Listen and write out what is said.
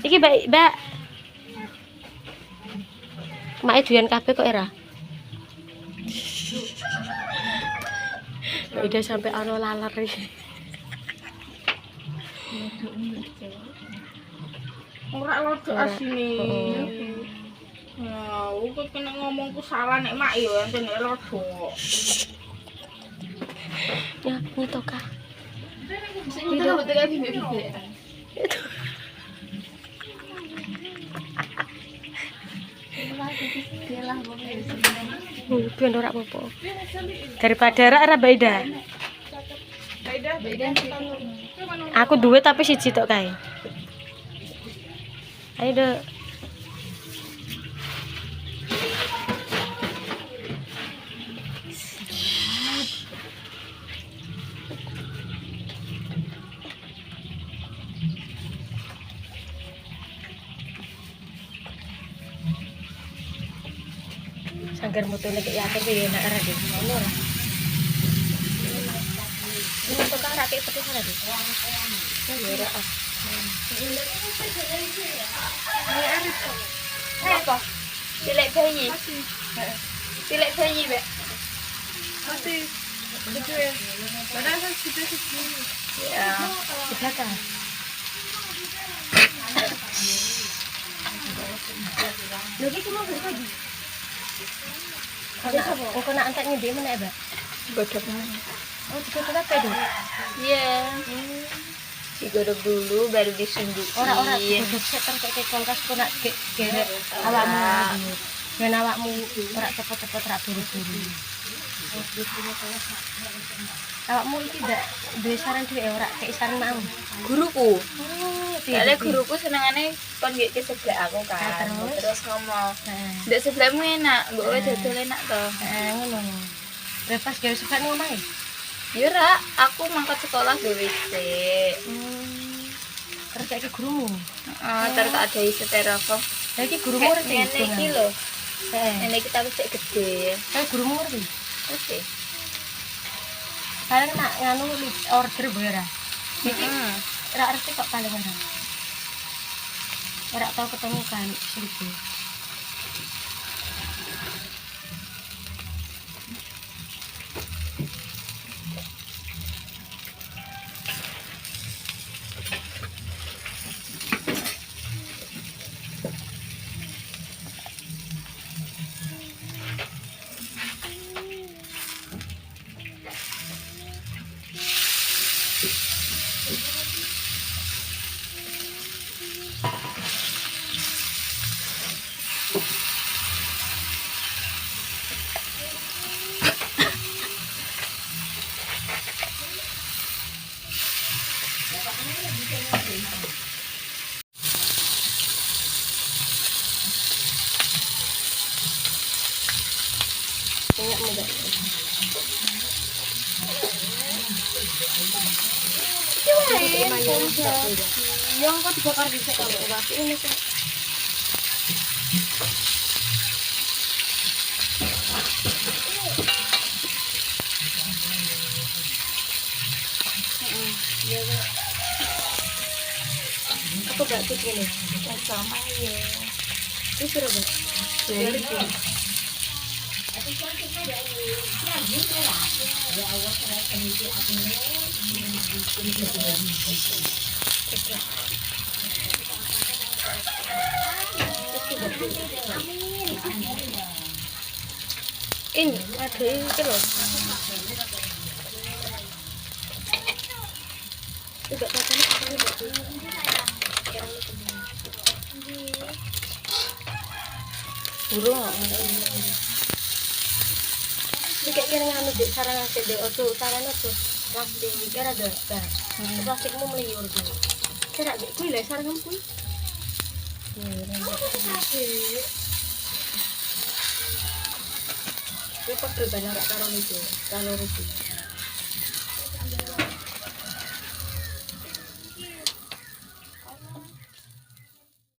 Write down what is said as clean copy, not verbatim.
Iki Mbak. Make doyan kabeh kok era. Udah sampai ana laler iki. Ora lodok asine. Nah, kok kena ngomongku salah nek mak yo enten nek lodok. Ya, nyetok Kak. Itu betul kan bibit-bibit. Biar ora apa-apa. Daripada ora beda. Beda. Aku duwe tapi siji tok kae. Ayo deh. Sanggar mutune kek yakin piye nek ora deh. Ngono ora. Ini tok ora kek pedes ora deh. Ya ora. Apa? Pilek bayi. Pilek bayi, Mbak. Masih gitu ya. Padahal kan sudah segini. Ya. Di belakang. Lagi cuma pagi. Kok kena anteknya dia mana, Mbak? Godok. Oh, digodok apa itu? Iya. Digodok dulu baru disundukin. Ora digodok sik kan kayak kulkas kok nak gerek awakmu. Ben awakmu ora cepet-cepet ra buru-buru. Awakmu iki ndak duwe saran dhewe ora kayak saran mau. Guruku. Oh, Soalnya guruku senengane kon nggih ke sebelah aku kan. Terus ngomong, "Ndak sebelahmu enak, mbok wae dodol enak to." Ngono. Lepas gawe suka ning omahe. Ya ora, aku mangkat sekolah gawe sik. Kerja iki gurumu. Heeh, terus ada sterofon. Lah iki gurumu ngerti. Ngene iki lho. Heeh. Ngene iki tapi sik gede. Kayak gurumu ngerti. Oke. Paling nak nganu order bayar. Iki Heeh. ora ngerti kok paling ora. Ora tau ketemu kan Silvi. Minyak muda. Yang kok dibakar dhisik kalau batu ini kan. Apa batu ini? Sama ya. Ini suruh Mbak. Dari Ini ada itu loh. Tidak pakai burung. Ini kayak kira nganu di sarang ngasih deh. Ojo sarang ojo plastik. Kira ada plastikmu meliur tuh. Kira deh. Kui lah sarang kamu kui. Ini pas berbana nggak taruh itu. Kalau itu.